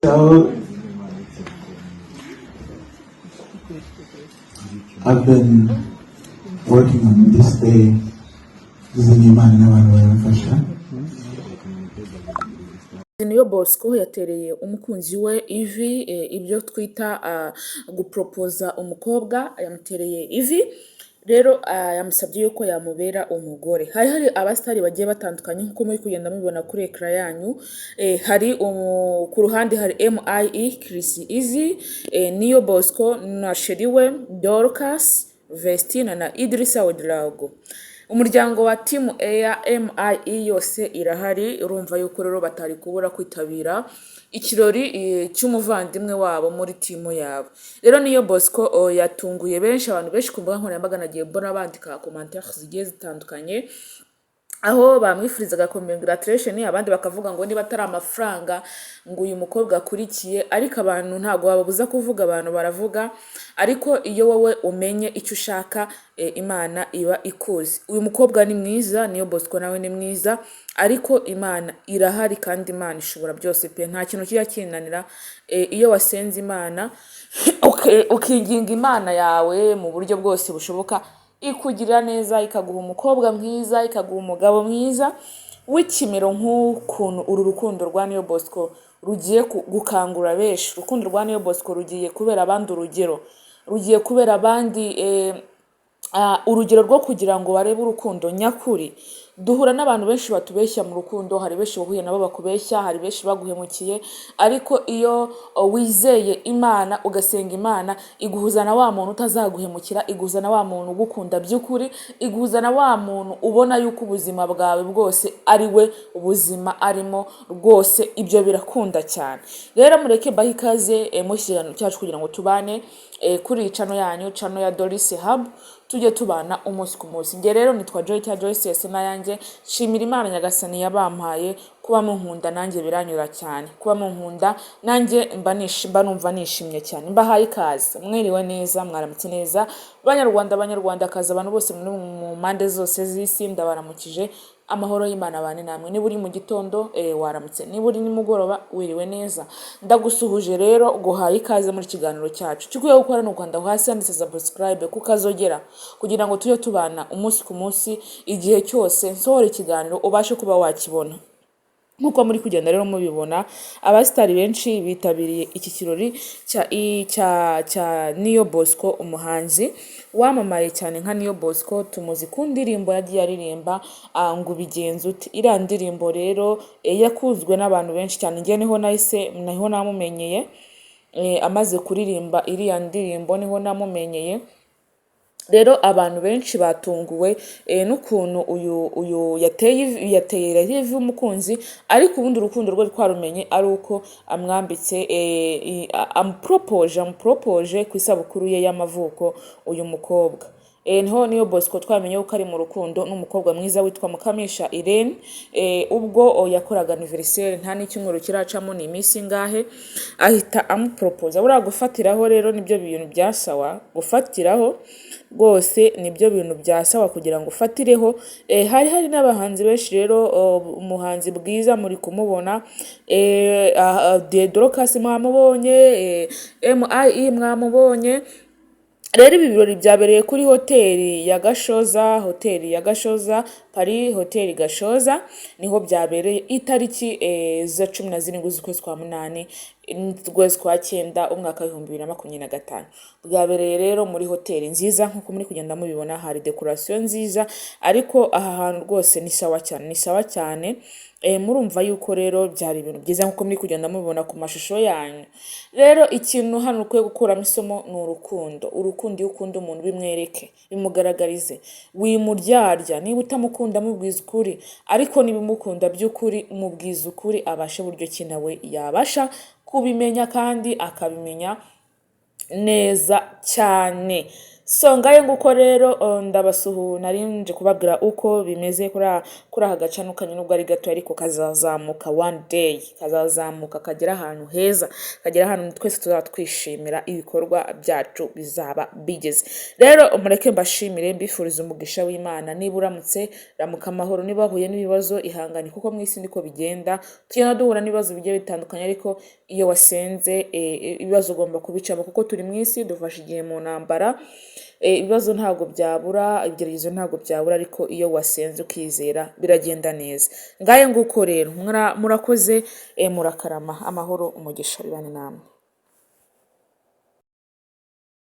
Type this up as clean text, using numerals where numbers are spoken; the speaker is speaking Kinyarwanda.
So I've been working on this day. Z'Imana n'abantu baramfasha. Niyo Bosco yatereye umukunzi we ivi, ibyo twita gupropoza umukobwa yamutereye ivi rero yamusabye yuko yamubera umugore. Hari abasitari bagiye batandukanye nkuko muri kugenda mubibona kuri ekara yanyu. Hari ku ruhande hari MIE Chris Easy, Niyo Bosco na sheri we Dorcas Vestina na Idrissa Odrago. Umuryango wa timu ya MIE yose irahari, urumva yuko rero batari kubura kwitabira ikirori cy'umuvandimwe wabo muri timu yabo. Rero Niyo Bosco yatunguye benshi, abantu benshi ku mbuga nkoranyambaga nagiye mbona bandika commentaires zigiye zitandukanye aho bamwifurizaga congratulation, abandi bakavuga ngo niba atari amafaranga ngo uyu mukobwa akurikiye, ariko abantu ntago babuza kuvuga, abantu baravuga, ariko iyo wowe umenye icyo ushaka Imana iba ikuzi. Uyu mukobwa ni mwiza, Niyo Bosco nawe ni mwiza, ariko Imana irahari kandi Imana ishobora byose pe, nta kintu kijya kinanira iyo wasenze Imana ukinginga Imana yawe mu buryo bwose bushoboka, ikugirira neza, ikaguha umukobwa mwiza, ikaguha umugabo mwiza w'ikimero nk'ukuntu uru rukundo rwa Niyo Bosco rugiye gukangura benshi. Urukundo rwa Niyo Bosco rugiye kubera abandi urugero, rugiye kubera abandi urugero rwo kugira ngo barebe urukundo nyakuri. Duhura n'abantu benshi batubeshya mu rukundo, hari benshi wahuye nabo bakubeshya, hari benshi baguhemukiye, ariko iyo wizeye Imana ugasenga Imana iguhuza na wa muntu utazaguhemukira, iguhuza na wa muntu ugukunda by'ukuri, iguhuza na wa muntu ubona yuko ubuzima bwawe bwose ari we ubuzima arimo rwose. Ibyo birakunda cyane. Rero mureke bahe ikaze mu kiganiro cyacu kugira ngo tubane kuri channel yanyu, channel ya Doris Hub, tujye tubana umunsi ku munsi. Nge rero nitwa Joy cya Joyce yese nayanjye, shimira Imana Nyagasani yabampaye kuba munkunda, nanjye biranyura cyane kuba munkunda, nanjye mba numva nishimye cyane. Mbahaye ikaze, mwiriwe neza, mwaramutse neza banyarwandakazi, abantu bose muri mu mpande zose z'isi, ndabaramukije. Amahoro y'Imana abane namwe. Niba uri mu gitondo waramutse, niba uri nimugoroba wiriwe neza. Ndagusuhuje rero, guhaye ikaze muri kiganiro cyacu. Cyo gukora no Rwanda hasi handitse subscribe kukazogera kugira ngo tujye tubana umunsi ku munsi, igihe cyose nsohora ikiganiro ubashe kuba wakibona. Nkuko muri kugenda rero mubibona, abasitari benshi bitabiriye iki kirori cya Niyo Bosco, umuhanzi wamamaye cyane nka Niyo Bosco. Tumuzi ku ndirimbo yagiye aririmba ngo ubigenze uti. Iriya ndirimbo rero yakuzwe n'abantu benshi cyane. Nge niho namumenyeye, amaze kuririmba iriya ndirimbo niho namumenyeye. Rero abantu benshi batunguwe n'ukuntu uyu yateye ivi umukunzi, ariko ubundi urukundo rwe twarumenye ari uko amwambitse amupropoje ku isabukuru ye y'amavuko uyu mukobwa. Niho Niyo Bosco twamenye ko ari mu rukundo n'umukobwa mwiza witwa Mukamisha Irene. Ubwo yakoraga anniversaire nta n'icyumweru kiracamo, ni iminsi ngahe ahita amupropoza. Buriya gufatiraho rero nibyo bintu byasawa, gufatiraho rwose nibyo bintu byasawa kugira ngo ufatireho. Hari n'abahanzi benshi rero, umuhanzi Bwiza muri kumubona, Dorcas mwamubonye, MIE mwamubonye. Rero ibi birori byabereye kuri hoteli ya Gashoza, Paris Hotel Gashoza, niho byabereye itariki za 17 z'ukwezi kwa munani ukwezi kwa 9 umwaka wa 2025. Bwabereye rero muri hoteli nziza nkuko muri kugenda mubibona, hari decoration nziza, ariko aha hantu rwose ni sawa cyane. Murumva yuko rero byari ibintu byiza nkuko muri kugenda mubibona ku mashusho yanyu. Rero ikintu hano ukwiye gukuramo isomo ni urukundo. Iyo ukunda umuntu bimwereke, bimugaragarize, wimuryarya. Niba utamukunda mubwiza ukuri, ariko niba umukunda by'ukuri mubwiza ukuri, abashe buryo ki nawe yabasha kubimenya kandi akabimenya neza cyane. So ngayo nguko rero ndabasuhu narinje kubabwira uko bimeze kuri aha gacanukanye nubwo ari gato ariko kazazamuka one day, kazazamuka kagera ahantu heza, kagera ahantu twese tuzatwishimira ibikorwa byacu bizaba bigeze. Rero mureke mbashimire, mbifuriza umugisha w'Imana. Niba uramutse ramuka amahoro, niba wahuye n'ibibazo ihangane kuko mu isi niko bigenda, tugenda duhura n'ibibazo bigiye bitandukanye, ariko iyo wasenze ibibazo ugomba kubicamo kuko turi mu isi, dufashe igihe mu ntambara. Ibibazo ntabwo byabura, ibigeragezo ntabwo byabura, ariko iyo wasenze ukizera biragenda neza. Ngayo nguko rero murakoze, murakarama, amahoro umugisha bibane namwe.